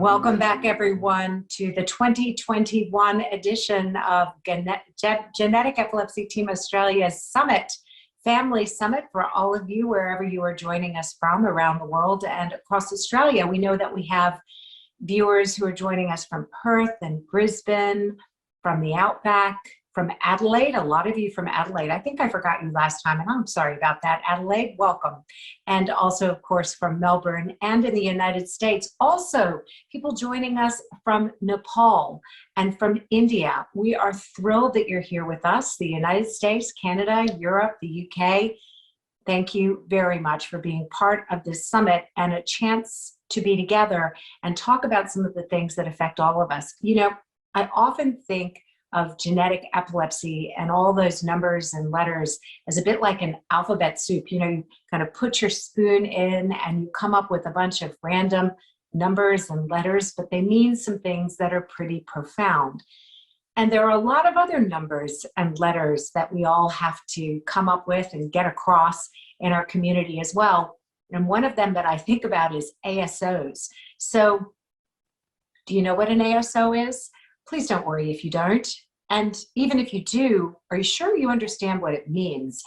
Welcome back, everyone, to the 2021 edition of Genetic Epilepsy Team Australia's Summit, Family Summit for all of you, wherever you are joining us from around the world and across Australia. We know that we have viewers who are joining us from Perth and Brisbane, from the Outback, from Adelaide, a lot of you from Adelaide. I think I forgot you last time, and I'm sorry about that. Adelaide, welcome. And also, of course, from Melbourne and in the United States. Also, people joining us from Nepal and from India. We are thrilled that you're here with us. The United States, Canada, Europe, the UK. Thank you very much for being part of this summit and a chance to be together and talk about some of the things that affect all of us. You know, I often think of genetic epilepsy and all those numbers and letters as a bit like an alphabet soup. You know, you kind of put your spoon in and you come up with a bunch of random numbers and letters, but they mean some things that are pretty profound. And there are a lot of other numbers and letters that we all have to come up with and get across in our community as well. And one of them that I think about is ASOs. So do you know what an ASO is? Please don't worry if you don't. And even if you do, are you sure you understand what it means?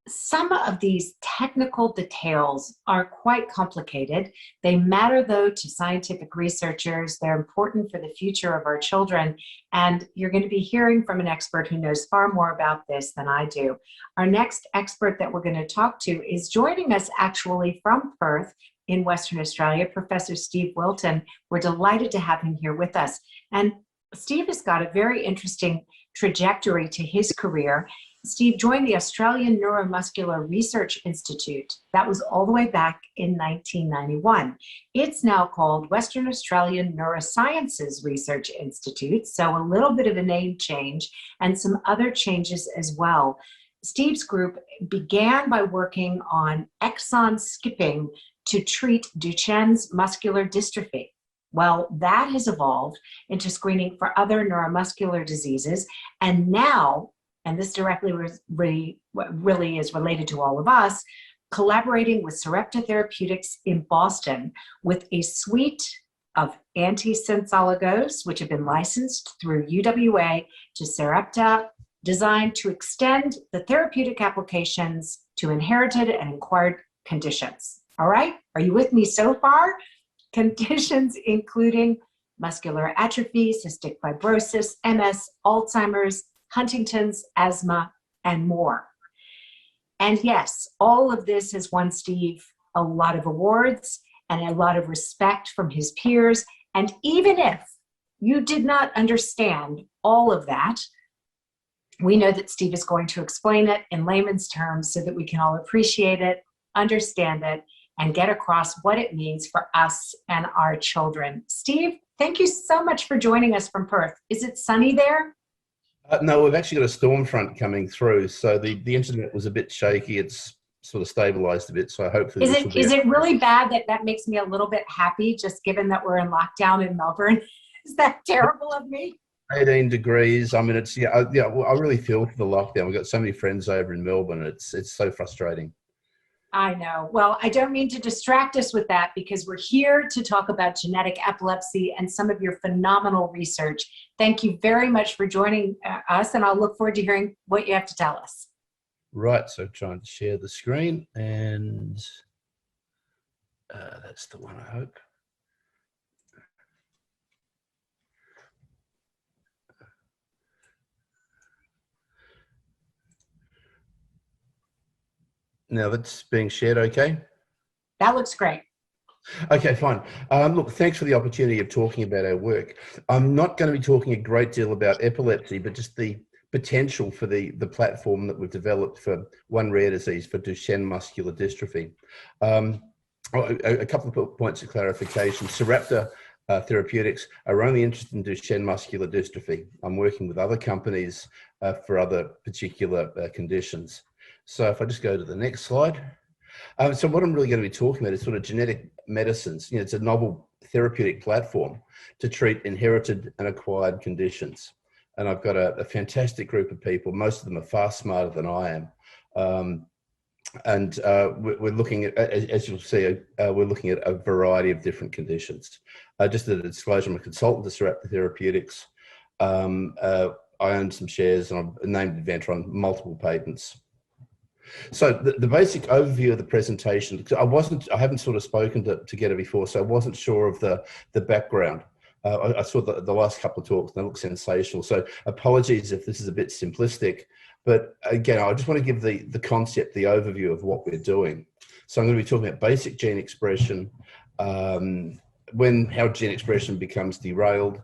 Some of these technical details are quite complicated. They matter, though, to scientific researchers. They're important for the future of our children. And you're going to be hearing from an expert who knows far more about this than I do. Our next expert that we're going to talk to is joining us actually from Perth in Western Australia, Professor Steve Wilton. We're delighted to have him here with us. And Steve has got a very interesting trajectory to his career. Steve joined the Australian Neuromuscular Research Institute. That was all the way back in 1991. It's now called Western Australian Neurosciences Research Institute, so a little bit of a name change and some other changes as well. Steve's group began by working on exon skipping to treat Duchenne's muscular dystrophy. Well, that has evolved into screening for other neuromuscular diseases. And now, and this directly really is related to all of us, collaborating with Sarepta Therapeutics in Boston with a suite of antisense oligos, which have been licensed through UWA to Sarepta, designed to extend the therapeutic applications to inherited and acquired conditions. All right, are you with me so far? Conditions including muscular atrophy, cystic fibrosis, MS, Alzheimer's, Huntington's, asthma, and more. And yes, all of this has won Steve a lot of awards and a lot of respect from his peers. And even if you did not understand all of that, we know that Steve is going to explain it in layman's terms so that we can all appreciate it, understand it, and get across what it means for us and our children. Steve, thank you so much for joining us from Perth. Is it sunny there? No, we've actually got a storm front coming through, so the internet was a bit shaky. It's sort of stabilized a bit, so hopefully is it really bad that makes me a little bit happy, just given that we're in lockdown in Melbourne? Is that terrible of me? 18 degrees. I mean, it's I really feel for the lockdown. We've got so many friends over in Melbourne. It's so frustrating. I know. Well, I don't mean to distract us with that because we're here to talk about genetic epilepsy and some of your phenomenal research. Thank you very much for joining us, and I'll look forward to hearing what you have to tell us. Right, so trying to share the screen, and that's the one, I hope. Now that's being shared, okay? That looks great. Okay, fine. Look, thanks for the opportunity of talking about our work. I'm not going to be talking a great deal about epilepsy, but just the potential for the platform that we've developed for one rare disease, for Duchenne muscular dystrophy. A couple of points of clarification. Sarepta Therapeutics are only interested in Duchenne muscular dystrophy. I'm working with other companies for other particular conditions. So if I just go to the next slide. So what I'm really going to be talking about is sort of genetic medicines. You know, it's a novel therapeutic platform to treat inherited and acquired conditions. And I've got a fantastic group of people. Most of them are far smarter than I am. And we're looking at, as you'll see, we're looking at a variety of different conditions. Just as a disclosure, I'm a consultant to Therapeutics. I own some shares and I'm named inventor on multiple patents. So the basic overview of the presentation, I haven't sort of spoken to Getter before, so I wasn't sure of the background. I saw the last couple of talks and they look sensational. So apologies if this is a bit simplistic, but again, I just want to give the concept, the overview of what we're doing. So I'm going to be talking about basic gene expression, how gene expression becomes derailed,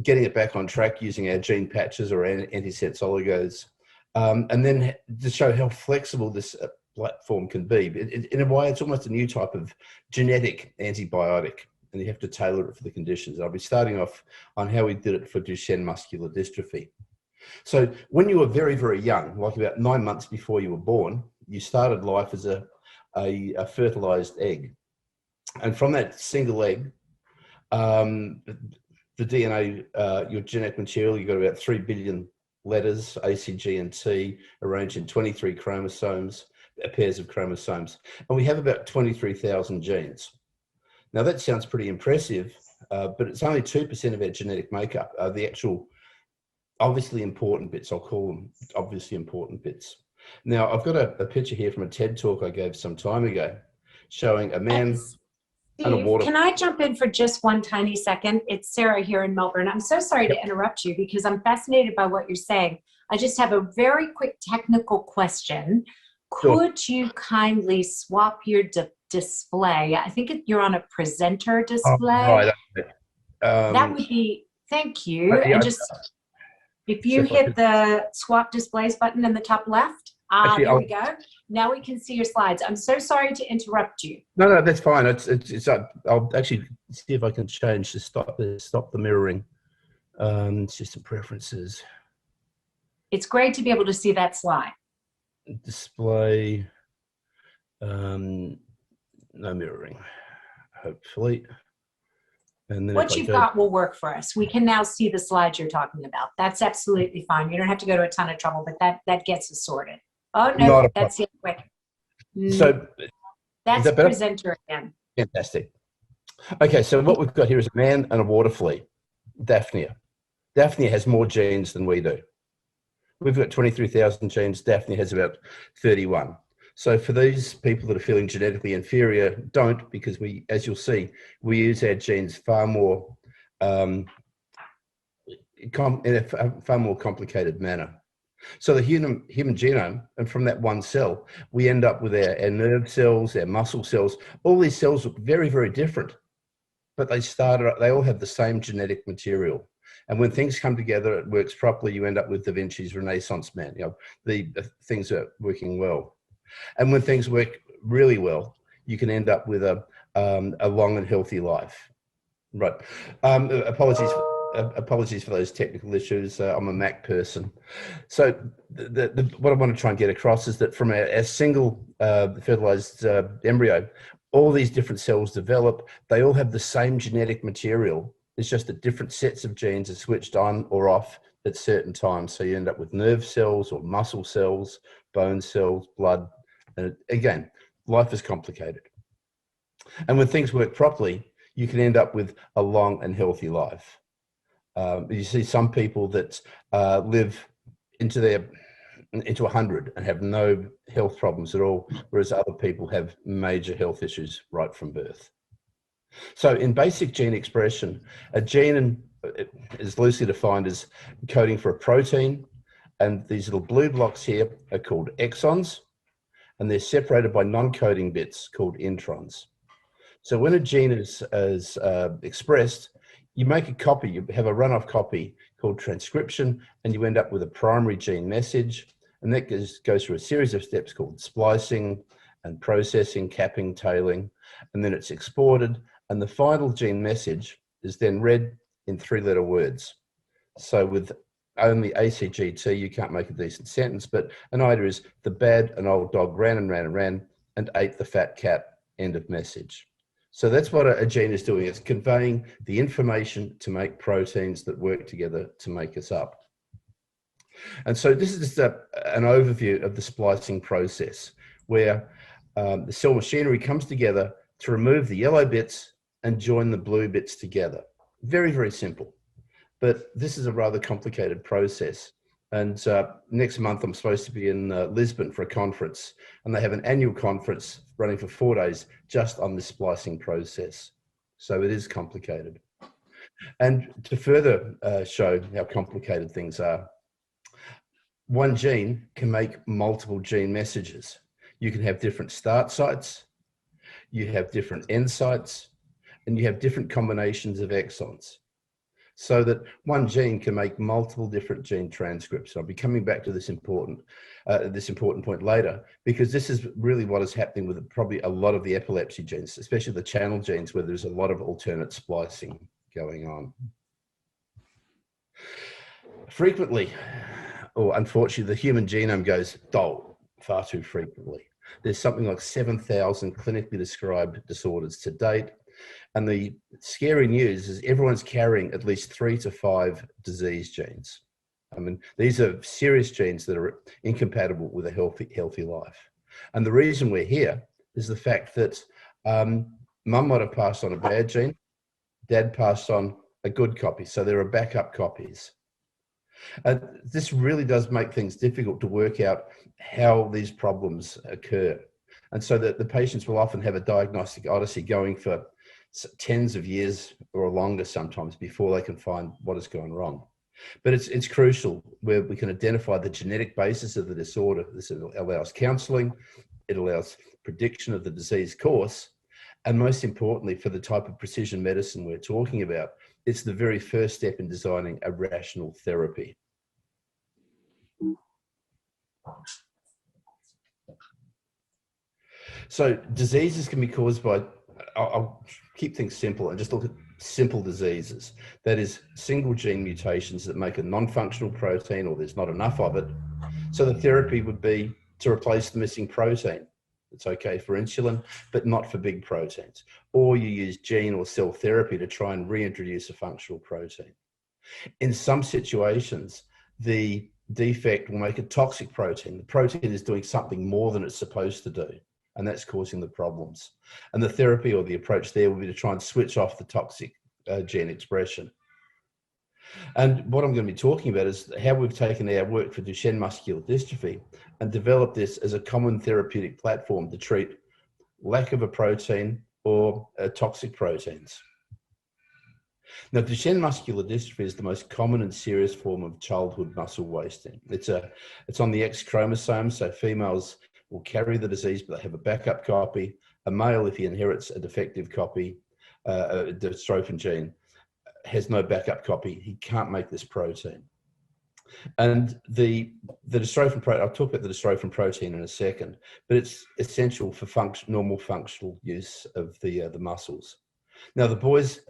getting it back on track using our gene patches or antisense oligos, and then to show how flexible this platform can be. In a way, it's almost a new type of genetic antibiotic, and you have to tailor it for the conditions. I'll be starting off on how we did it for Duchenne muscular dystrophy. So when you were very, very young, like about 9 months before you were born, you started life as a fertilized egg. And from that single egg, the DNA, your genetic material, you've got about 3 billion letters, A, C, G, and T, arranged in 23 chromosomes, pairs of chromosomes. And we have about 23,000 genes. Now that sounds pretty impressive, but it's only 2% of our genetic makeup, the actual obviously important bits. I'll call them obviously important bits. Now I've got a picture here from a TED talk I gave some time ago showing a man and a water. Can I jump in for just one tiny second? It's Sarah here in Melbourne. I'm so sorry to interrupt you because I'm fascinated by what you're saying. I just have a very quick technical question. Could you kindly swap your display? I think you're on a presenter display. Oh, right. That would be, thank you. And just, if you hit the swap displays button in the top left, there we go. Now we can see your slides. I'm so sorry to interrupt you. No, that's fine. I'll actually see if I can change to stop the mirroring. System preferences. It's great to be able to see that slide. Display, no mirroring, hopefully. And then what you've got will work for us. We can now see the slides you're talking about. That's absolutely fine. You don't have to go to a ton of trouble, but that gets us sorted. Oh no, that's the other way. So that's the presenter again. Fantastic. Okay, so what we've got here is a man and a water flea, Daphnia. Daphnia has more genes than we do. We've got 23,000 genes. Daphnia has about 31. So for these people that are feeling genetically inferior, don't, because we, as you'll see, we use our genes far more in a far more complicated manner. So the human genome, and from that one cell, we end up with our nerve cells, our muscle cells. All these cells look very, very different, but they all have the same genetic material. And when things come together, it works properly. You end up with Da Vinci's Renaissance man. You know, the things are working well. And when things work really well, you can end up with a long and healthy life. Right. Apologies for those technical issues. I'm a Mac person. So what I want to try and get across is that from a single fertilized embryo, all these different cells develop. They all have the same genetic material. It's just that different sets of genes are switched on or off at certain times. So you end up with nerve cells or muscle cells, bone cells, blood. And again, life is complicated. And when things work properly, you can end up with a long and healthy life. You see some people that live into 100 and have no health problems at all, whereas other people have major health issues right from birth. So in basic gene expression, a gene is loosely defined as coding for a protein, and these little blue blocks here are called exons, and they're separated by non-coding bits called introns. So when a gene is expressed, you make a copy, you have a runoff copy called transcription, and you end up with a primary gene message, and that goes through a series of steps called splicing and processing, capping, tailing, and then it's exported, and the final gene message is then read in 3-letter words. So with only ACGT, you can't make a decent sentence, but an idea is the bad and old dog ran and ran and ran and ate the fat cat, end of message. So that's what a gene is doing. It's conveying the information to make proteins that work together to make us up. And so this is just an overview of the splicing process. where the cell machinery comes together to remove the yellow bits and join the blue bits together. Very, very simple. But this is a rather complicated process. And next month, I'm supposed to be in Lisbon for a conference, and they have an annual conference running for 4 days just on the splicing process. So it is complicated. And to further show how complicated things are, one gene can make multiple gene messages. You can have different start sites, you have different end sites, and you have different combinations of exons, so that one gene can make multiple different gene transcripts. I'll be coming back to this important point later, because this is really what is happening with probably a lot of the epilepsy genes, especially the channel genes, where there's a lot of alternate splicing going on. Frequently, or unfortunately, the human genome goes dull far too frequently. There's something like 7,000 clinically described disorders to date. And the scary news is everyone's carrying at least 3 to 5 disease genes. I mean, these are serious genes that are incompatible with a healthy life. And the reason we're here is the fact that mum might have passed on a bad gene, dad passed on a good copy. So there are backup copies. This really does make things difficult to work out how these problems occur. And so that the patients will often have a diagnostic odyssey going for tens of years or longer sometimes before they can find what has gone wrong. But it's crucial where we can identify the genetic basis of the disorder. This allows counseling, it allows prediction of the disease course, and most importantly, for the type of precision medicine we're talking about, it's the very first step in designing a rational therapy. So diseases can be caused by, I'll keep things simple and just look at simple diseases. That is single gene mutations that make a non-functional protein, or there's not enough of it. So the therapy would be to replace the missing protein. It's okay for insulin, but not for big proteins. Or you use gene or cell therapy to try and reintroduce a functional protein. In some situations, the defect will make a toxic protein. The protein is doing something more than it's supposed to do, and that's causing the problems. And the therapy or the approach there will be to try and switch off the toxic gene expression. And what I'm going to be talking about is how we've taken our work for Duchenne muscular dystrophy and developed this as a common therapeutic platform to treat lack of a protein or toxic proteins. Now, Duchenne muscular dystrophy is the most common and serious form of childhood muscle wasting. It's on the X chromosome, so females will carry the disease, but they have a backup copy. A male, if he inherits a defective copy, a dystrophin gene, has no backup copy. He can't make this protein. And the dystrophin protein, I'll talk about the dystrophin protein in a second, but it's essential for normal functional use of the muscles. Now, the boys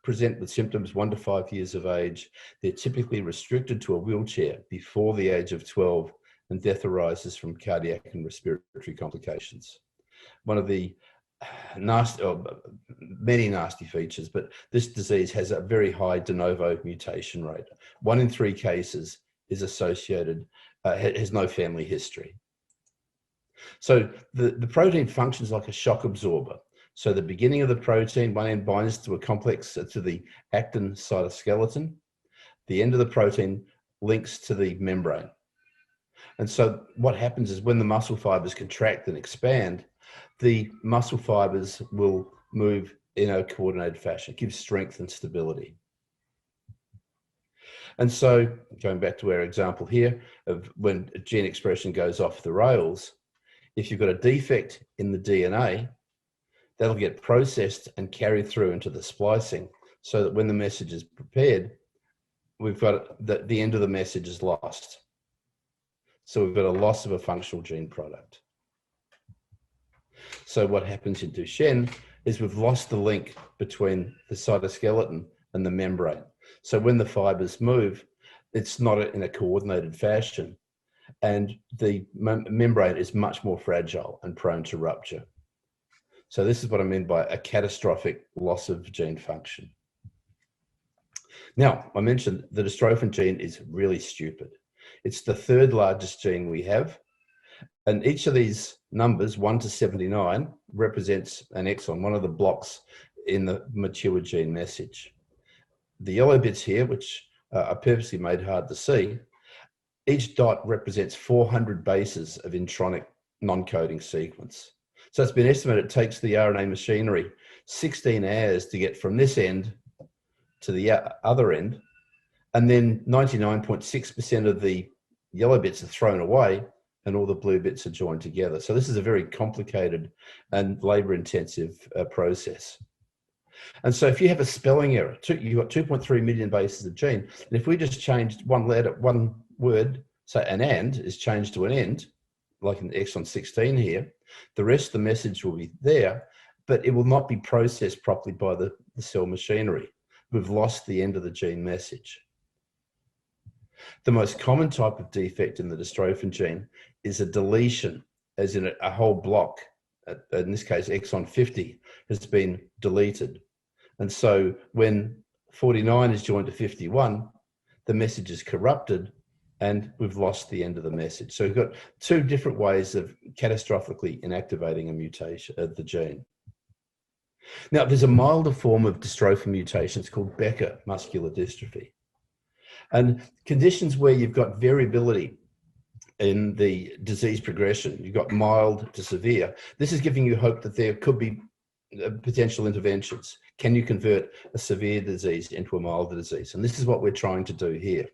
present with symptoms 1 to 5 years of age. They're typically restricted to a wheelchair before the age of 12, and death arises from cardiac and respiratory complications. One of the many nasty features, but this disease has a very high de novo mutation rate. 1 in 3 cases is associated, has no family history. So the protein functions like a shock absorber. So the beginning of the protein, one end binds to a complex, to the actin cytoskeleton. The end of the protein links to the membrane. And so what happens is when the muscle fibers contract and expand, the muscle fibers will move in a coordinated fashion. It gives strength and stability. And so going back to our example here of when gene expression goes off the rails, if you've got a defect in the DNA, that'll get processed and carried through into the splicing, so that when the message is prepared, we've got the end of the message is lost. So we've got a loss of a functional gene product. So what happens in Duchenne is we've lost the link between the cytoskeleton and the membrane. So when the fibers move, it's not in a coordinated fashion, and the membrane is much more fragile and prone to rupture. So this is what I mean by a catastrophic loss of gene function. Now, I mentioned the dystrophin gene is really stupid. It's the 3rd largest gene we have, And each of these numbers, 1 to 79, represents an exon, one of the blocks in the mature gene message. The yellow bits here, which are purposely made hard to see, each dot represents 400 bases of intronic non-coding sequence. So it's been estimated it takes the RNA machinery 16 hours to get from this end to the other end, and then 99.6% of the yellow bits are thrown away and all the blue bits are joined together. So this is a very complicated and labor-intensive process. And so if you have a spelling error, you've got 2.3 million bases of gene, and if we just changed one letter, one word, say an and is changed to an end, like in exon 16 here, the rest of the message will be there, but it will not be processed properly by the cell machinery. We've lost the end of the gene message. The most common type of defect in the dystrophin gene is a deletion, as in a whole block, in this case exon 50, has been deleted. And so when 49 is joined to 51, the message is corrupted and we've lost the end of the message. So we've got two different ways of catastrophically inactivating a mutation of the gene. Now, there's a milder form of dystrophin mutation. It's called Becker muscular dystrophy. And conditions where you've got variability in the disease progression, you've got mild to severe, this is giving you hope that there could be potential interventions. Can you convert a severe disease into a milder disease? And this is what we're trying to do here.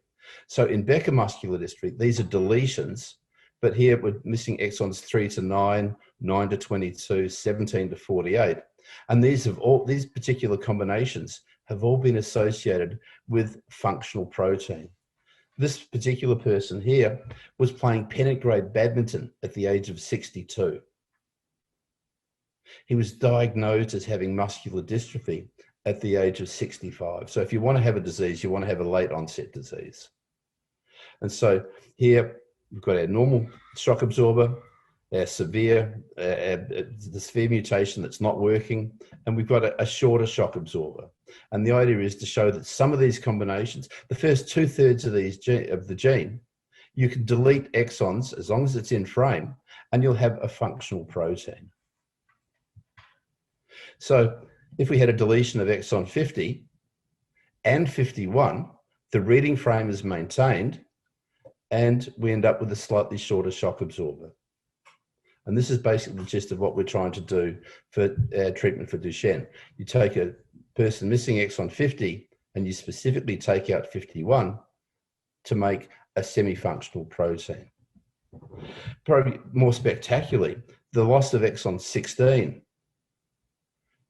So in Becker muscular dystrophy, these are deletions, but here we're missing exons 3 to 9, 9 to 22, 17 to 48. And these particular combinations have all been associated with functional protein. This particular person here was playing pennant grade badminton at the age of 62. He was diagnosed as having muscular dystrophy at the age of 65. So if you want to have a disease, you want to have a late onset disease. And so here we've got our normal shock absorber, our severe, the severe mutation that's not working, and we've got a shorter shock absorber. And the idea is to show that some of these combinations, the first 2/3 of the gene, you can delete exons as long as it's in frame, and you'll have a functional protein. So if we had a deletion of exon 50 and 51, the reading frame is maintained, and we end up with a slightly shorter shock absorber. And this is basically the gist of what we're trying to do for treatment for Duchenne. You take a person missing exon 50 and you specifically take out 51 to make a semi-functional protein. Probably more spectacularly, the loss of exon 16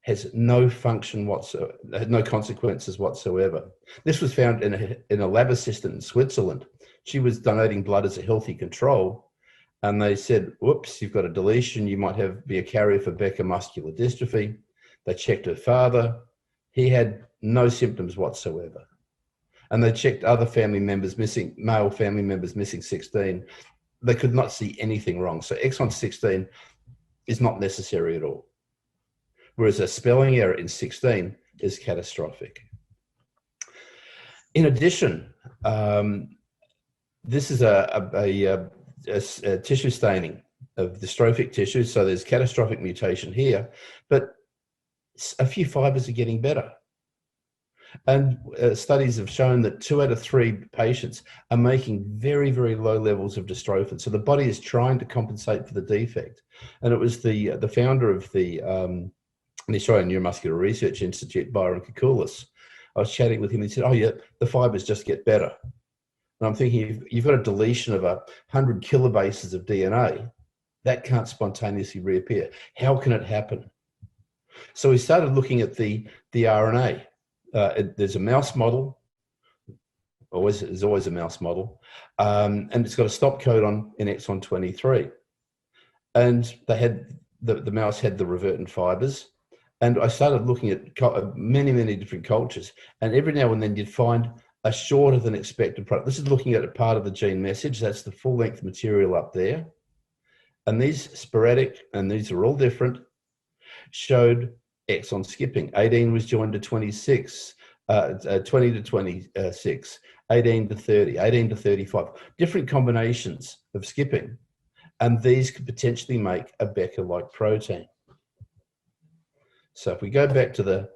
has no function whatsoever, no consequences whatsoever. This was found in a lab assistant in Switzerland. She was donating blood as a healthy control, and they said, whoops, you've got a deletion, you might be a carrier for Becker muscular dystrophy. They checked her father. He had no symptoms whatsoever. And they checked other family members missing, male family members missing 16. They could not see anything wrong. So exon 16 is not necessary at all. Whereas a spelling error in 16 is catastrophic. In addition, this is a tissue staining of dystrophic tissue. So there's catastrophic mutation here, but a few fibers are getting better. And studies have shown that 2 out of 3 patients are making very, very low levels of dystrophin. So the body is trying to compensate for the defect. And it was the founder of the Australian Neuromuscular Research Institute, Byron Kakoulis. I was chatting with him and he said, oh yeah, the fibers just get better. And I'm thinking, you've got a deletion of 100 kilobases of DNA. That can't spontaneously reappear. How can it happen? So we started looking at the RNA. There's a mouse model. There's always a mouse model. And it's got a stop codon in exon 23. And they had the mouse had the revertant fibers. And I started looking at many, many different cultures. And every now and then you'd find a shorter than expected product. This is looking at a part of the gene message. That's the full length material up there. And these sporadic, and these are all different, showed exon skipping. 18 was joined to 26, 20 to 26, 18 to 30, 18 to 35. Different combinations of skipping. And these could potentially make a Becker-like protein. So if we go back to the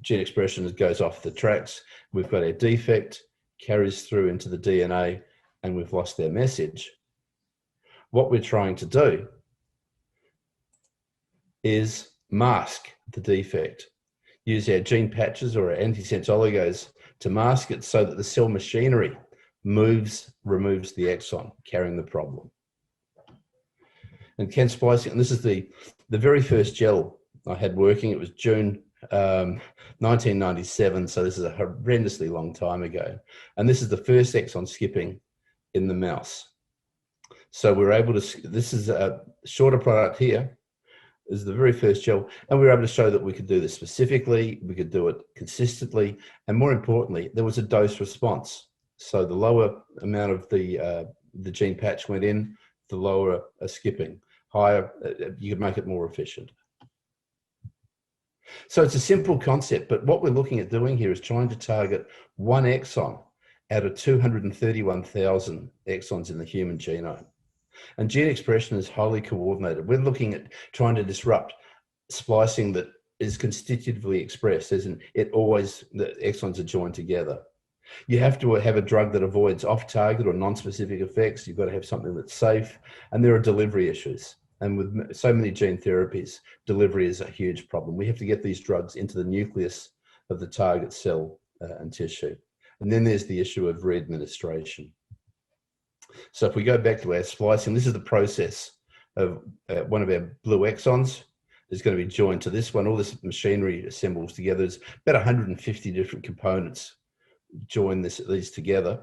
gene expression that goes off the tracks, we've got our defect, carries through into the DNA, and we've lost our message. What we're trying to do is mask the defect. Use our gene patches or our antisense oligos to mask it so that the cell machinery removes the exon carrying the problem. And splicing, and this is the very first gel I had working. It was June 1997, so this is a horrendously long time ago. And this is the first exon skipping in the mouse. So we're able to, this is a shorter product here. This is the very first gel, and we were able to show that we could do this specifically, we could do it consistently, and more importantly, there was a dose response. So the lower amount of the gene patch went in, the lower skipping. Higher, you could make it more efficient. So it's a simple concept, but what we're looking at doing here is trying to target one exon out of 231,000 exons in the human genome. And gene expression is highly coordinated. We're looking at trying to disrupt splicing that is constitutively expressed, as in the exons are joined together. You have to have a drug that avoids off-target or non-specific effects. You've got to have something that's safe, and there are delivery issues. And with so many gene therapies, delivery is a huge problem. We have to get these drugs into the nucleus of the target cell and tissue. And then there's the issue of re-administration. So if we go back to our splicing, this is the process of one of our blue exons is going to be joined to this one. All this machinery assembles together. There's about 150 different components join these together.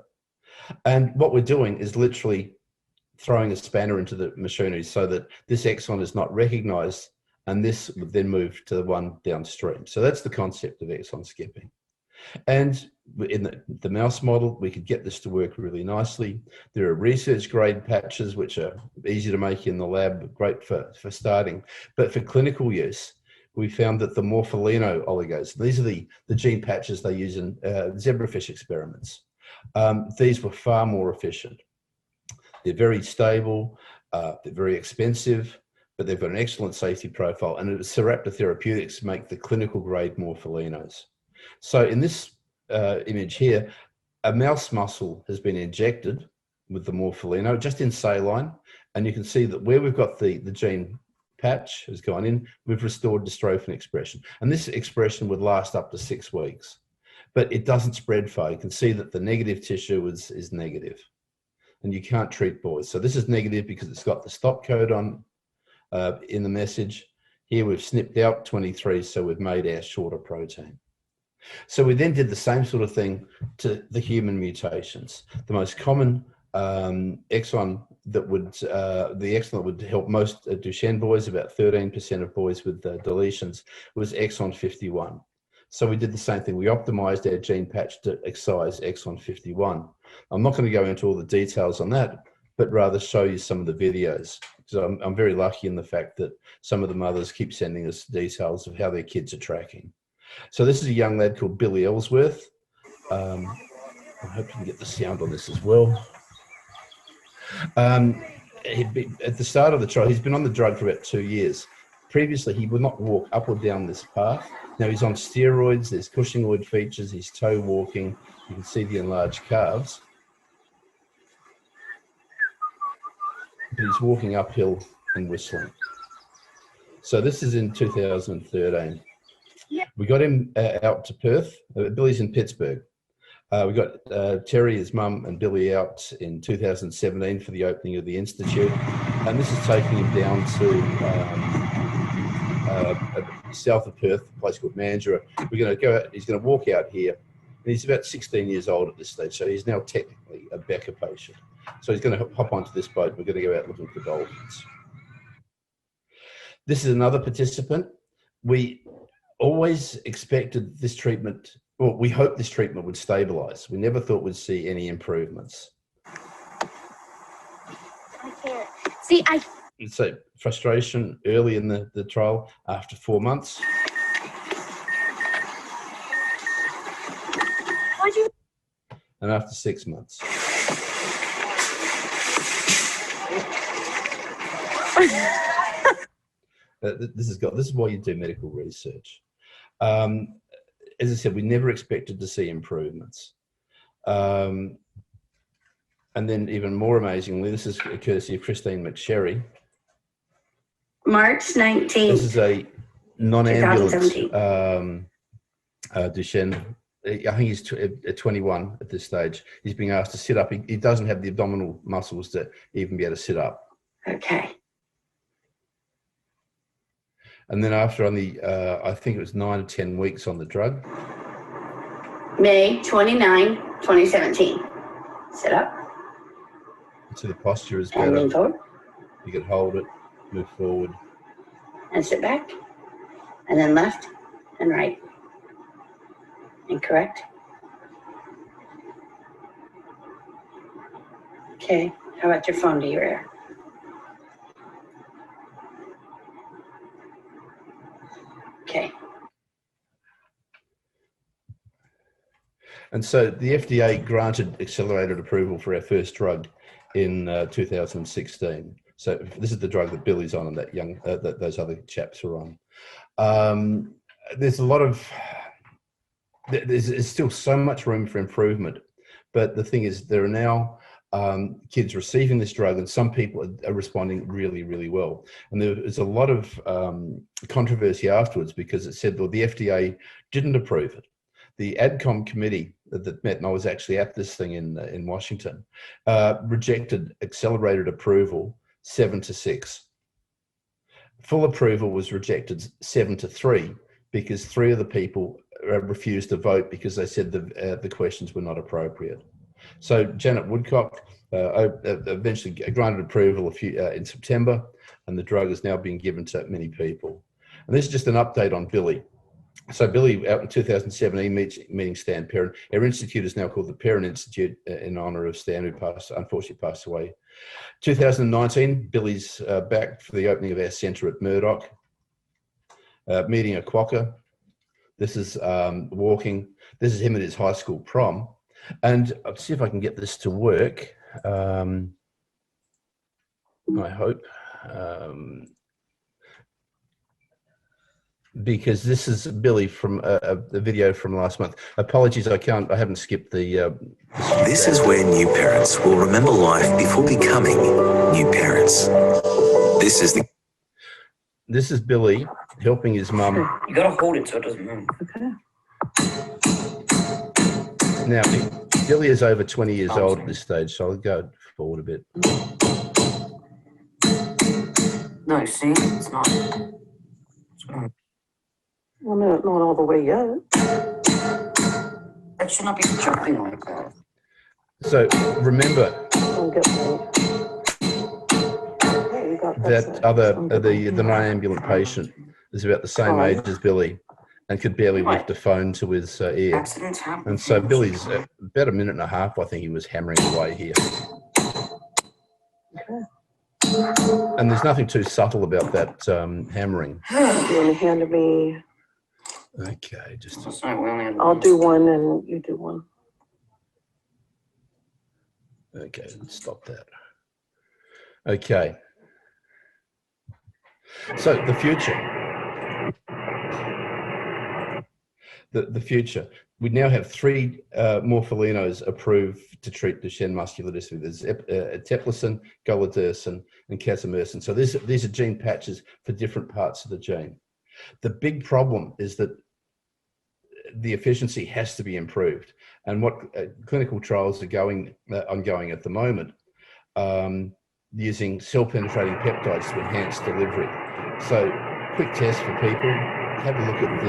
And what we're doing is literally throwing a spanner into the machinery so that this exon is not recognized, and this would then move to the one downstream. So that's the concept of exon skipping. And in the mouse model, we could get this to work really nicely. There are research grade patches, which are easy to make in the lab, great for starting. But for clinical use, we found that the morpholino oligos, these are the gene patches they use in zebrafish experiments. These were far more efficient. They're very stable, they're very expensive, but they've got an excellent safety profile. And it's Sarepta Therapeutics make the clinical grade morpholinos. So in this image here, a mouse muscle has been injected with the morpholino just in saline, and you can see that where we've got the gene patch has gone in, we've restored dystrophin expression. And this expression would last up to 6 weeks, but it doesn't spread far. You can see that the negative tissue is negative, and you can't treat boys. So this is negative because it's got the stop codon in the message. Here we've snipped out 23, so we've made our shorter protein. So we then did the same sort of thing to the human mutations. The most common exon that would help most Duchenne boys, about 13% of boys with deletions, was exon 51. So we did the same thing. We optimized our gene patch to excise exon 51. I'm not going to go into all the details on that, but rather show you some of the videos. So I'm very lucky in the fact that some of the mothers keep sending us details of how their kids are tracking. So this is a young lad called Billy Ellsworth. I hope you can get the sound on this as well. At the start of the trial, he's been on the drug for about 2 years. Previously, he would not walk up or down this path. Now he's on steroids, there's Cushingoid features, he's toe walking, you can see the enlarged calves. But he's walking uphill and whistling. So this is in 2013. We got him out to Perth. Billy's in Pittsburgh. We got Terry, his mum, and Billy out in 2017 for the opening of the Institute. And this is taking him down to south of Perth, a place called Mandurah. We're going to go out, he's going to walk out here. And he's about 16 years old at this stage, so he's now technically a Becker patient. So he's going to hop onto this boat. We're going to go out looking for dolphins. This is another participant. We always expected this treatment, well, we hoped this treatment would stabilize. We never thought we'd see any improvements. I can't. See, So frustration early in the trial, after 4 months. And after 6 months. This is why you do medical research. As I said, we never expected to see improvements. And then even more amazingly, this is courtesy of Christine McSherry. March 19th. This is a non-ambulant 2017. Duchenne. I think he's 21 at this stage. He's being asked to sit up. He doesn't have the abdominal muscles to even be able to sit up. Okay. And then after only, I think it was 9 to 10 weeks on the drug. May 29, 2017. Sit up. So the posture is And lean better. forward. You can hold it, move forward. And sit back. And then left and right. And correct. Okay. How about your phone to your ear? Okay. And so the FDA granted accelerated approval for our first drug in 2016. So this is the drug that Billy's on and that that those other chaps are on. There's a lot of, there's still so much room for improvement. But the thing is, there are now kids receiving this drug, and some people are responding really, really well. And there's a lot of controversy afterwards because it said, well, the FDA didn't approve it. The AdCom committee that met, and I was actually at this thing in Washington, rejected accelerated approval 7-6. Full approval was rejected 7-3 because 3 of the people refused to vote because they said the questions were not appropriate. So Janet Woodcock eventually granted approval in September, and the drug is now being given to many people. And this is just an update on Billy. So Billy, out in 2017, meeting Stan Perrin. Our institute is now called the Perrin Institute in honour of Stan, who unfortunately passed away. 2019, Billy's back for the opening of our centre at Murdoch. Meeting a quokka. This is walking. This is him at his high school prom. And I'll see if I can get this to work. I hope. Because this is Billy from the video from last month. Apologies, I haven't skipped the. This is where new parents will remember life before becoming new parents. This is Billy helping his mum. You gotta hold it so it doesn't move. Okay. Now, Billy is over 20 years old at this stage, so I'll go forward a bit. No, see, it's not. Well, no, not all the way yet. That should not be jumping like that. So remember the non-ambulant patient is about the same age as Billy and could barely lift a phone to his ear. Accidents happen. And so Billy's about a minute and a half, I think he was hammering away here. And there's nothing too subtle about that hammering. Do you want to hand to me? Okay, just I'll do one and you do one. okay, let's stop that. Okay. So the future. The future. We now have 3 morpholinos approved to treat Duchenne muscular dystrophy. There's eteplirsen, golodirsen, and casimersen. So these are gene patches for different parts of the gene. The big problem is that the efficiency has to be improved. And what clinical trials are ongoing at the moment, using cell-penetrating peptides to enhance delivery. So quick test for people, have a look at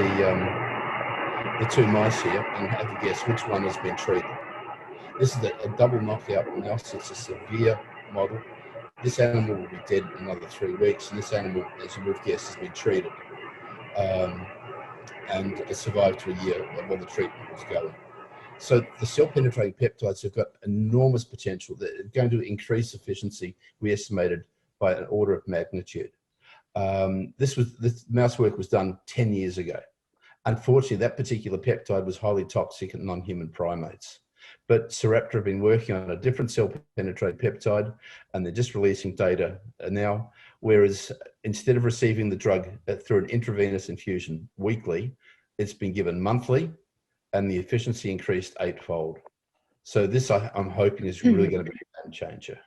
the 2 mice here and have a guess which one has been treated. This is a double knockout mouse. It's a severe model. This animal will be dead in another 3 weeks, and this animal, as you would guess, has been treated and it survived to a year while the treatment was going. So the cell-penetrating peptides have got enormous potential. They're going to increase efficiency, we estimated, by an order of magnitude. This mouse work was done 10 years ago. Unfortunately, that particular peptide was highly toxic in non-human primates. But Sarepta have been working on a different cell-penetrating peptide, and they're just releasing data now, whereas instead of receiving the drug through an intravenous infusion weekly, it's been given monthly, and the efficiency increased 8-fold. So this, I'm hoping, is really going to be a game changer.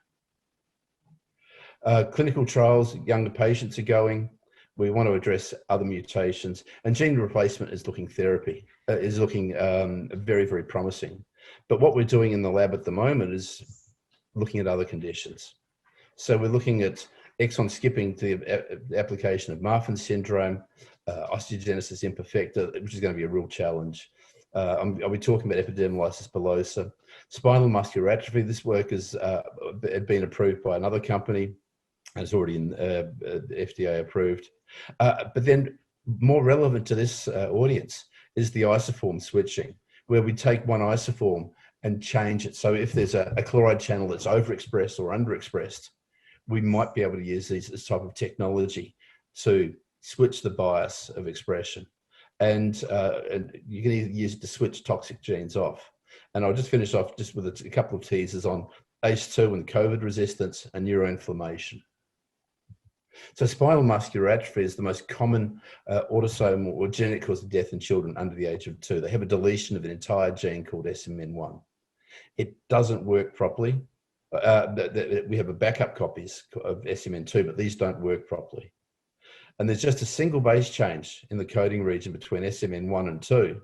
Clinical trials, younger patients are going. We want to address other mutations, and gene replacement is looking very, very promising. But what we're doing in the lab at the moment is looking at other conditions. So we're looking at exon skipping to the application of Marfan syndrome, osteogenesis imperfecta, which is going to be a real challenge. I'll be talking about epidermolysis bullosa, spinal muscular atrophy. This work has been approved by another company, and it's already in FDA approved. But then more relevant to this audience is the isoform switching, where we take one isoform and change it. So if there's a chloride channel that's overexpressed or underexpressed, we might be able to use this type of technology to switch the bias of expression. And you can either use it to switch toxic genes off. And I'll just finish off just with a couple of teasers on ACE2 and COVID resistance and neuroinflammation. So spinal muscular atrophy is the most common autosomal or genetic cause of death in children under the age of 2. They have a deletion of an entire gene called SMN1. It doesn't work properly. We have a backup copies of SMN2, but these don't work properly. And there's just a single base change in the coding region between SMN1 and 2,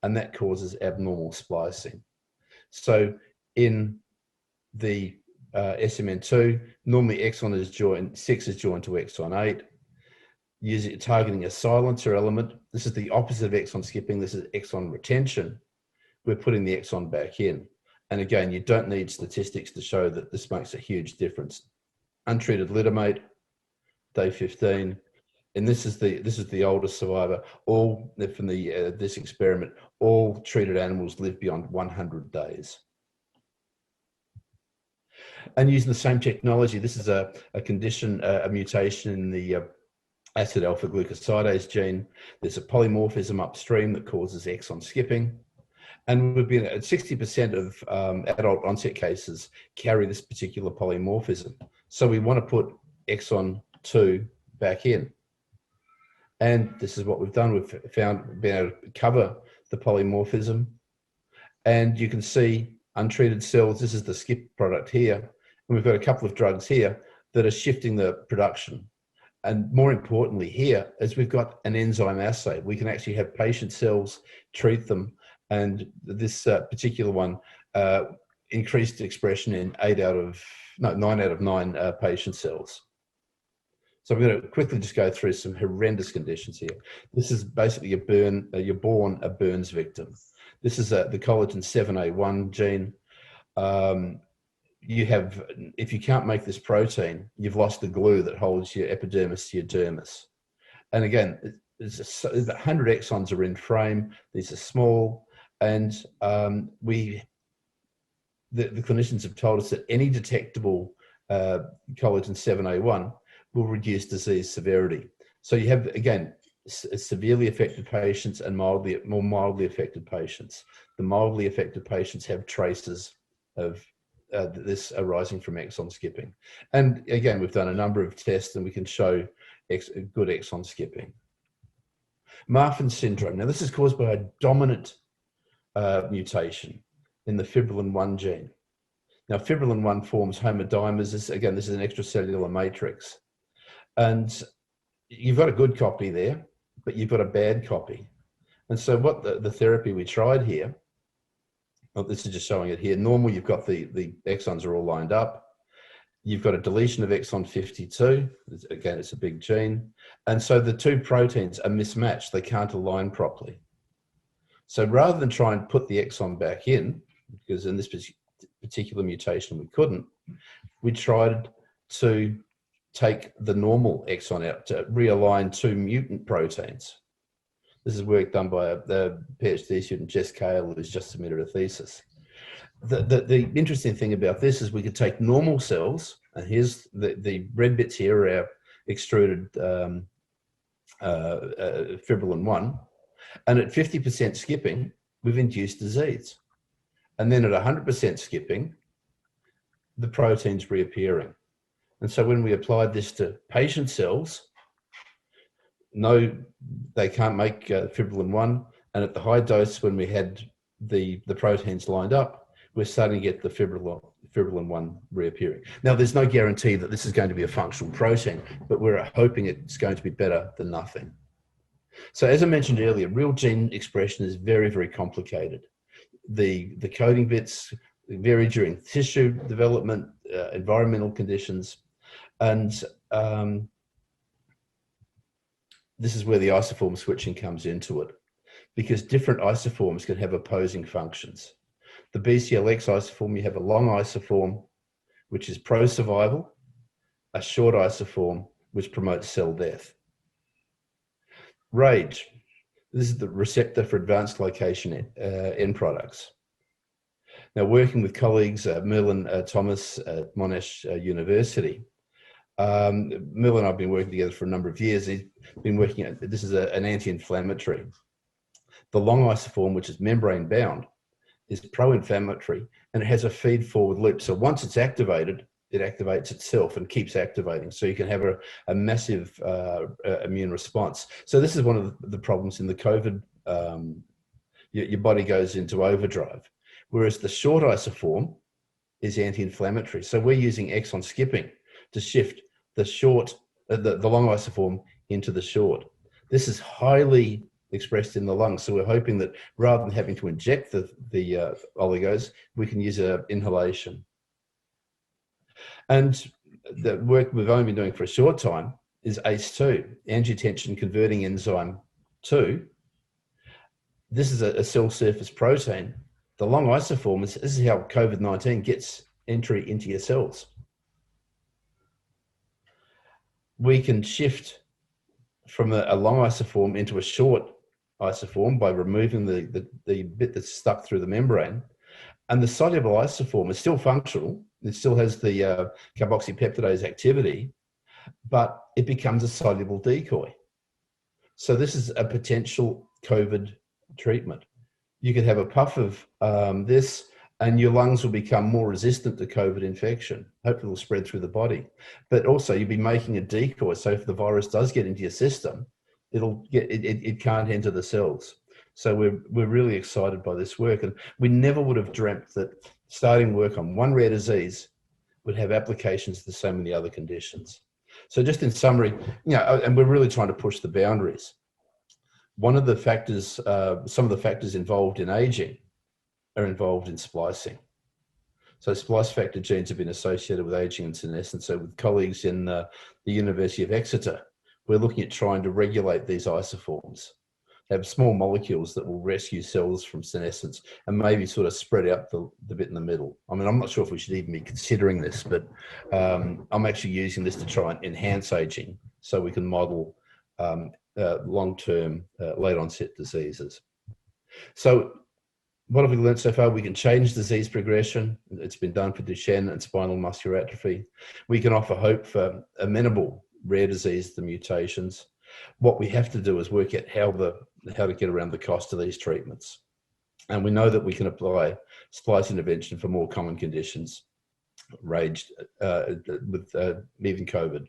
and that causes abnormal splicing. So in the SMN2, normally exon 6 is joined to exon 8, targeting a silencer element. This is the opposite of exon skipping. This is exon retention. We're putting the exon back in. And again, you don't need statistics to show that this makes a huge difference. Untreated litamate, day 15. And this is the oldest survivor. All from this experiment, all treated animals live beyond 100 days. And using the same technology, this is a condition, a mutation in the acid alpha glucosidase gene. There's a polymorphism upstream that causes exon skipping. And we've been at 60% of adult onset cases carry this particular polymorphism. So we want to put exon 2 back in. And this is what we've done. We've been able to cover the polymorphism. And you can see untreated cells. This is the skip product here. And we've got a couple of drugs here that are shifting the production. And more importantly here is we've got an enzyme assay. We can actually have patient cells, treat them. And this particular one increased expression in 9 out of 9 patient cells. So I'm going to quickly just go through some horrendous conditions here. This is basically you're born a burns victim. This is the collagen 7A1 gene. If you can't make this protein, you've lost the glue that holds your epidermis to your dermis. And again, 100 exons are in frame. These are small. And the clinicians have told us that any detectable collagen 7A1 will reduce disease severity. So you have, again, severely affected patients and more mildly affected patients. The mildly affected patients have traces of this arising from exon skipping. And again, we've done a number of tests and we can show good exon skipping. Marfan syndrome. Now, this is caused by a dominant mutation in the fibrillin-1 gene. Now, fibrillin-1 forms homodimers. Again, this is an extracellular matrix. And you've got a good copy there, but you've got a bad copy. And so what the therapy we tried here, this is just showing it here. Normal, you've got the exons are all lined up. You've got a deletion of exon 52. Again, it's a big gene. And so the two proteins are mismatched. They can't align properly. So rather than try and put the exon back in, because in this particular mutation we couldn't, we tried to take the normal exon out to realign 2 mutant proteins. This is work done by the PhD student, Jess Cale, who's just submitted a thesis. The interesting thing about this is we could take normal cells, and here's the red bits here are our extruded fibrillin-1, and at 50% skipping, we've induced disease. And then at 100% skipping, the protein's reappearing. And so when we applied this to patient cells, no, they can't make fibrillin 1. And at the high dose, when we had the proteins lined up, we're starting to get the fibrillin 1 reappearing. Now, there's no guarantee that this is going to be a functional protein, but we're hoping it's going to be better than nothing. So as I mentioned earlier, real gene expression is very, very complicated. The coding bits vary during tissue development, environmental conditions, and this is where the isoform switching comes into it, because different isoforms can have opposing functions. The BCLX isoform, you have a long isoform, which is pro-survival, a short isoform, which promotes cell death. RAGE, this is the receptor for advanced glycation end products. Now, working with colleagues, Merlin Thomas at Monash University, Merlin and I have been working together for a number of years. He's been working at, this is an anti-inflammatory. The long isoform, which is membrane bound, is pro-inflammatory, and it has a feed-forward loop. So once it's activated, it activates itself and keeps activating. So you can have a massive immune response. So this is one of the problems in the COVID. Your body goes into overdrive, whereas the short isoform is anti-inflammatory. So we're using exon skipping to shift the long isoform into the short. This is highly expressed in the lungs. So we're hoping that rather than having to inject the oligos, we can use an inhalation. And the work we've only been doing for a short time is ACE2, angiotensin converting enzyme 2. This is a cell surface protein. The long isoform, this is how COVID-19 gets entry into your cells. We can shift from a long isoform into a short isoform by removing the bit that's stuck through the membrane. And the soluble isoform is still functional. It still has the carboxypeptidase activity, but it becomes a soluble decoy. So this is a potential COVID treatment. You could have a puff of this and your lungs will become more resistant to COVID infection. Hopefully it will spread through the body. But also you'll be making a decoy. So if the virus does get into your system, it can't enter the cells. So we're really excited by this work. And we never would have dreamt that starting work on one rare disease would have applications to so many other conditions. So just in summary, and we're really trying to push the boundaries. One of the factors, some of the factors involved in aging are involved in splicing. So splice factor genes have been associated with aging and senescence. So with colleagues in the University of Exeter, we're looking at trying to regulate these isoforms, have small molecules that will rescue cells from senescence and maybe sort of spread out the bit in the middle. I mean, I'm not sure if we should even be considering this, but I'm actually using this to try and enhance aging so we can model long-term late onset diseases. So what have we learned so far? We can change disease progression. It's been done for Duchenne and spinal muscular atrophy. We can offer hope for amenable rare disease, the mutations. What we have to do is work out how to get around the cost of these treatments. And we know that we can apply splice intervention for more common conditions, raged with even COVID.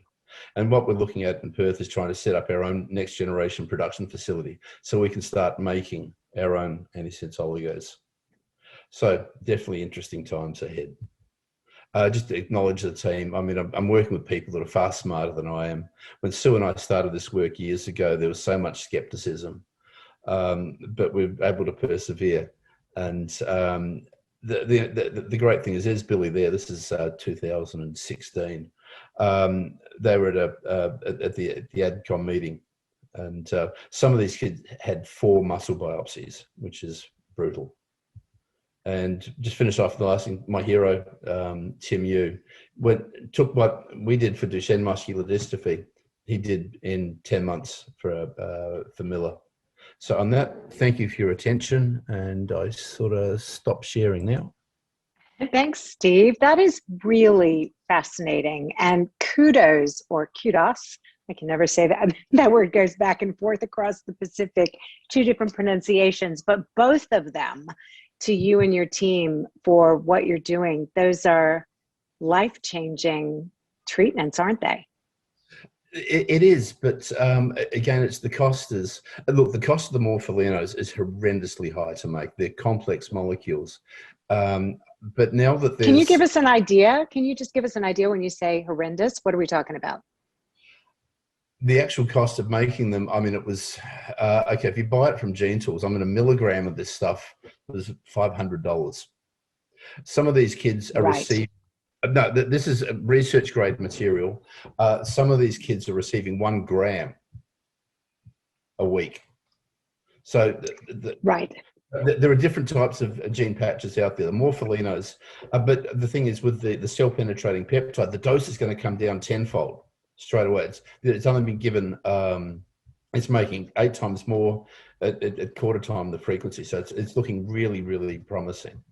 And what we're looking at in Perth is trying to set up our own next generation production facility so we can start making our own antisense oligos. So definitely interesting times ahead. Just to acknowledge the team. I mean, I'm working with people that are far smarter than I am. When Sue and I started this work years ago, there was so much skepticism, but we're able to persevere. And the great thing is, there's Billy there. This is 2016. They were at the ADCOM meetim, and some of these kids had 4 muscle biopsies, which is brutal. And just finish off the last thing, my hero, Tim Yu, took what we did for Duchenne muscular dystrophy, he did in 10 months for Miller. So on that, thank you for your attention, and I sort of stop sharing now. Thanks, Steve. That is really fascinating. And kudos, I can never say that. That word goes back and forth across the Pacific, 2 different pronunciations, but both of them to you and your team for what you're doing. Those are life-changing treatments, aren't they? It is, but again, it's the cost is, look, the cost of the morpholinos is horrendously high to make. They're complex molecules. But now that there's... Can you give us an idea? Can you just give us an idea when you say horrendous? What are we talking about? The actual cost of making them, I mean, it was, okay, if you buy it from Gene Tools, I mean, a milligram of this stuff was $500. Some of these kids are receiving, no, this is research grade material. Some of these kids are receiving 1 gram a week. So there are different types of gene patches out there, the morpholinos, but the thing is with the cell penetrating peptide, the dose is going to come down tenfold straight away. It's only been given, it's making 8 times more at quarter time the frequency. So it's looking really, really promising.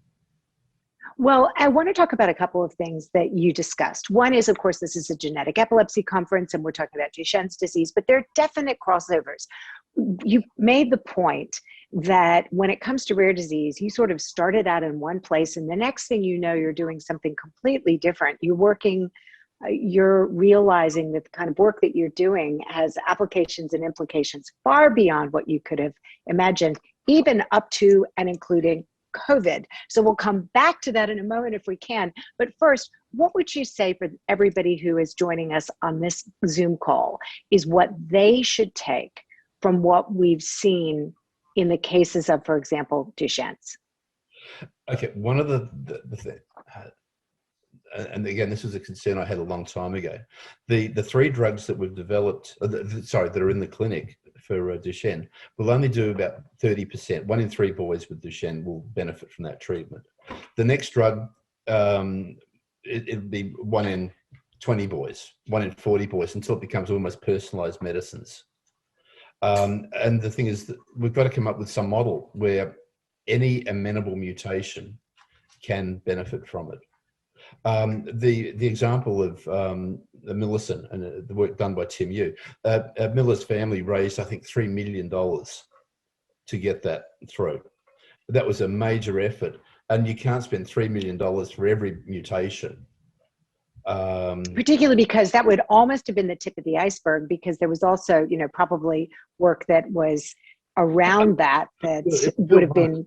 Well, I want to talk about a couple of things that you discussed. One is, of course, this is a genetic epilepsy conference and we're talking about Duchenne's disease, but there are definite crossovers. You made the point that when it comes to rare disease, you sort of started out in one place and the next thing you know, you're doing something completely different. You're realizing that the kind of work that you're doing has applications and implications far beyond what you could have imagined, even up to and including COVID. So we'll come back to that in a moment if we can. But first, what would you say for everybody who is joining us on this Zoom call is what they should take from what we've seen in the cases of, for example, Duchenne's? Okay, one of the and again, this was a concern I had a long time ago. The 3 drugs that we've developed, that are in the clinic for Duchenne, will only do about 30%. 1 in 3 boys with Duchenne will benefit from that treatment. The next drug, it'll be 1 in 20 boys, 1 in 40 boys, until it becomes almost personalized medicines. And the thing is that we've got to come up with some model where any amenable mutation can benefit from it. The example of Millicent and the work done by Tim Yu, Miller's family raised, I think, $3 million to get that through. That was a major effort, and you can't spend $3 million for every mutation. Particularly because that would almost have been the tip of the iceberg, because there was also, probably work that was around that would have been.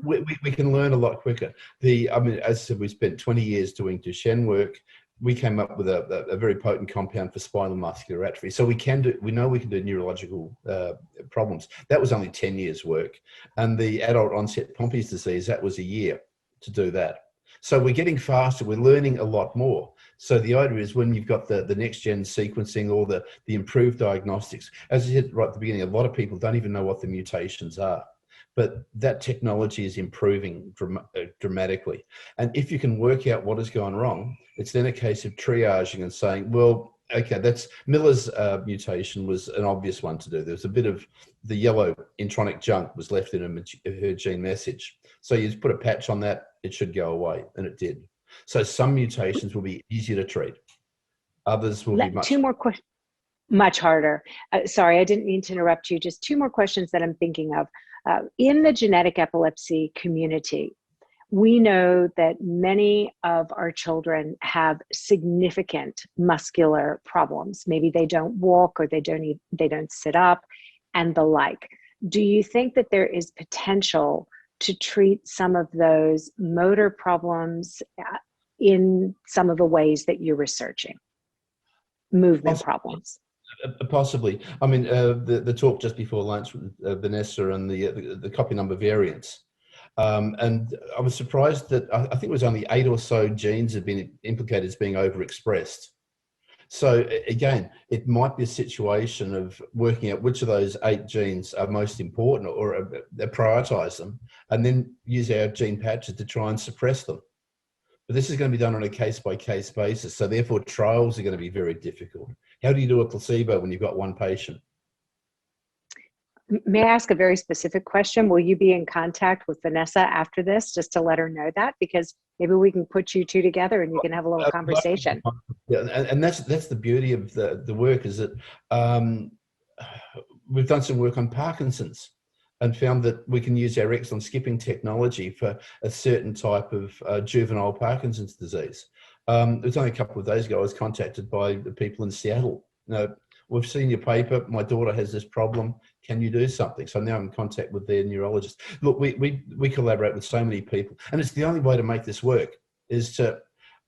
We can learn a lot quicker. I mean, as I said, we spent 20 years doing Duchenne work. We came up with a very potent compound for spinal muscular atrophy. So we know we can do neurological problems. That was only 10 years work. And the adult onset Pompe's disease, that was a year to do that. So we're getting faster, we're learning a lot more. So the idea is when you've got the next gen sequencing or the improved diagnostics, as I said right at the beginning, a lot of people don't even know what the mutations are. But that technology is improving dramatically. And if you can work out what has gone wrong, it's then a case of triaging and saying, well, okay, that's Miller's mutation was an obvious one to do. There was a bit of the yellow intronic junk was left in her gene message. So you just put a patch on that, it should go away, and it did. So some mutations will be easier to treat. Others will be much... Two more questions. Much harder. Sorry, I didn't mean to interrupt you. Just 2 more questions that I'm thinking of. In the genetic epilepsy community, we know that many of our children have significant muscular problems. Maybe they don't walk or they don't sit up and the like. Do you think that there is potential to treat some of those motor problems in some of the ways that you're researching? Movement problems. Possibly. I mean, the talk just before lunch with Vanessa and the copy number variants. And I was surprised that I think it was only 8 or so genes have been implicated as being overexpressed. So again, it might be a situation of working out which of those 8 genes are most important or prioritize them, and then use our gene patches to try and suppress them. But this is going to be done on a case-by-case basis. So therefore, trials are going to be very difficult. How do you do a placebo when you've got 1 patient? May I ask a very specific question? Will you be in contact with Vanessa after this, just to let her know that? Because maybe we can put you 2 together and you can have a little conversation. Yeah, and that's the beauty of the work, is that we've done some work on Parkinson's. and found that we can use our exon skipping technology for a certain type of juvenile Parkinson's disease. It was only a couple of days ago I was contacted by the people in Seattle. We've seen your paper, my daughter has this problem, can you do something? So now I'm in contact with their neurologist. Look, we collaborate with so many people, and it's the only way to make this work is to,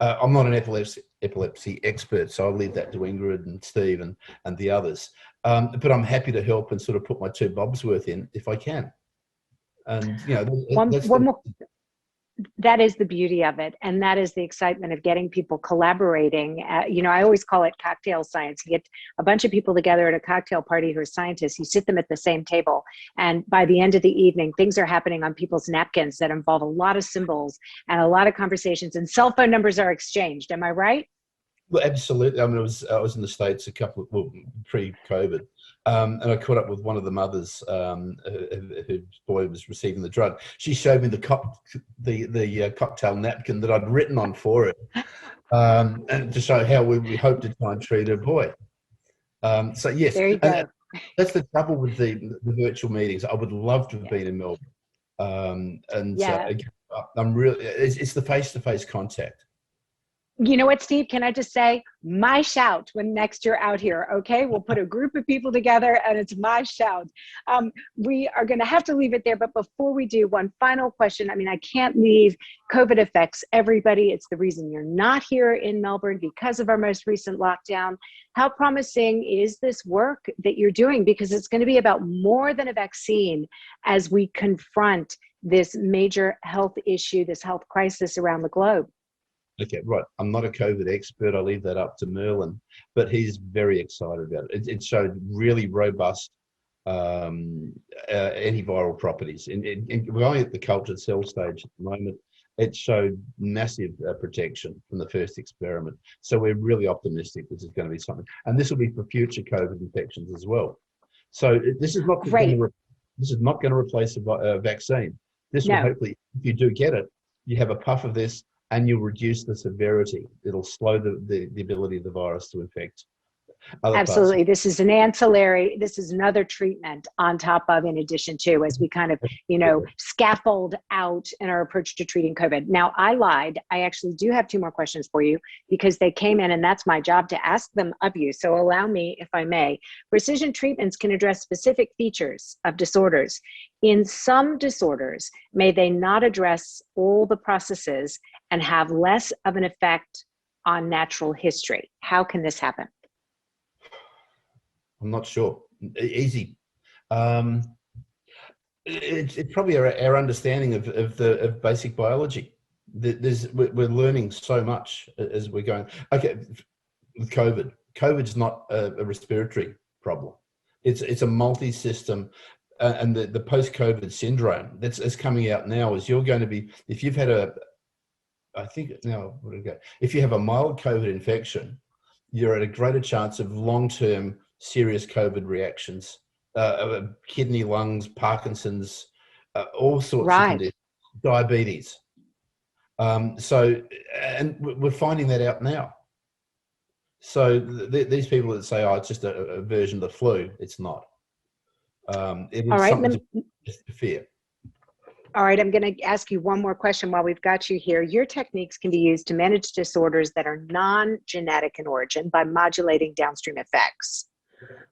I'm not an epilepsy expert, so I'll leave that to Ingrid and Steve and the others. But I'm happy to help and sort of put my 2 bobs worth in if I can. And, you know, that is the beauty of it. And that is the excitement of getting people collaborating. You know, I always call it cocktail science. You get a bunch of people together at a cocktail party who are scientists, you sit them at the same table. And by the end of the evening, things are happening on people's napkins that involve a lot of symbols and a lot of conversations, and cell phone numbers are exchanged. Am I right? Well, absolutely. I mean, I was in the States pre-COVID, and I caught up with one of the mothers whose boy was receiving the drug. She showed me the cocktail napkin that I'd written on for it, and to show how we hope to try and treat her boy. So yes, there you go. That's the trouble with the virtual meetings. I would love to have been in Melbourne, I'm really. It's the face-to-face contact. You know what, Steve, can I just say my shout when next you're out here, okay? We'll put a group of people together and it's my shout. We are gonna have to leave it there, but before we do, one final question. I mean, I can't leave. COVID affects everybody. It's the reason you're not here in Melbourne because of our most recent lockdown. How promising is this work that you're doing? Because it's gonna be about more than a vaccine as we confront this major health issue, this health crisis around the globe. Okay, right. I'm not a COVID expert. I leave that up to Merlin, but he's very excited about it. It showed really robust antiviral properties. We're only at the cultured cell stage at the moment. It showed massive protection from the first experiment. So we're really optimistic this is going to be something. And this will be for future COVID infections as well. So this is not going to replace a vaccine. This will hopefully, if you do get it, you have a puff of this, and you'll reduce the severity. It'll slow the ability of the virus to infect other Absolutely. parts. This is an ancillary, this is another treatment on top of, in addition to, as we kind of, you know, scaffold out in our approach to treating COVID. Now, I lied. I actually do have 2 more questions for you because they came in and that's my job to ask them of you. So allow me, if I may. Precision treatments can address specific features of disorders. In some disorders, may they not address all the processes and have less of an effect on natural history? How can this happen? I'm not sure. Easy. It's probably our understanding of basic biology. We're learning so much as we're going. Okay, with COVID. COVID's not a respiratory problem. It's a multi-system. And the post-COVID syndrome that's coming out now is you're going to be, if you've had if you have a mild COVID infection, you're at a greater chance of long-term serious COVID reactions, kidney, lungs, Parkinson's, all sorts of conditions, diabetes. And we're finding that out now. So these people that say, oh, it's just a version of the flu, it's not. It is something to fear. All right, I'm going to ask you one more question while we've got you here. Your techniques can be used to manage disorders that are non-genetic in origin by modulating downstream effects.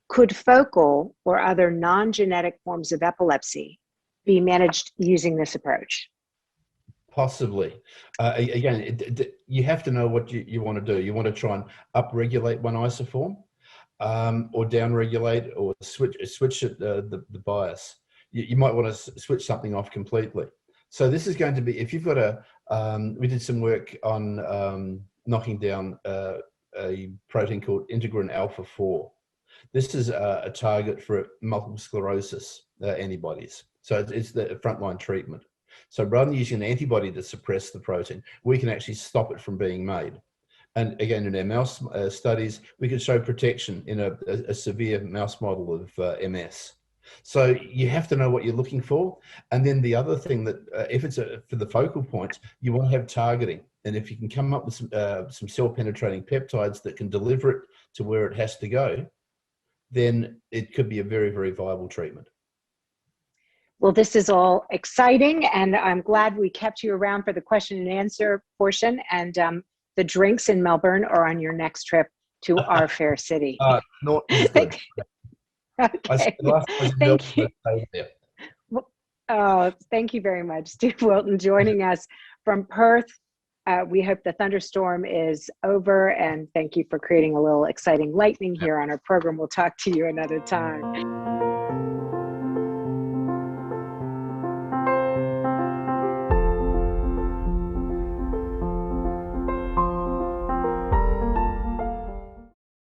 Could focal or other non-genetic forms of epilepsy be managed using this approach? Possibly. Again, you have to know what you want to do. You want to try and upregulate one isoform, or downregulate, or switch it, the bias. You might want to switch something off completely. So this is going to be, if you've got we did some work on knocking down a protein called integrin alpha 4. This is a target for multiple sclerosis antibodies. So it's the frontline treatment. So rather than using an antibody to suppress the protein, we can actually stop it from being made. And again, in our mouse studies, we can show protection in a severe mouse model of MS. So you have to know what you're looking for. And then the other thing that, if it's for the focal points, you want to have targeting. And if you can come up with some cell-penetrating peptides that can deliver it to where it has to go, then it could be a very, very viable treatment. Well, this is all exciting, and I'm glad we kept you around for the question and answer portion. And the drinks in Melbourne are on your next trip to our fair city. Not is good. Okay. Thank you. Oh, thank you very much, Steve Wilton, joining us from Perth. We hope the thunderstorm is over, and thank you for creating a little exciting lightning here on our program. We'll talk to you another time.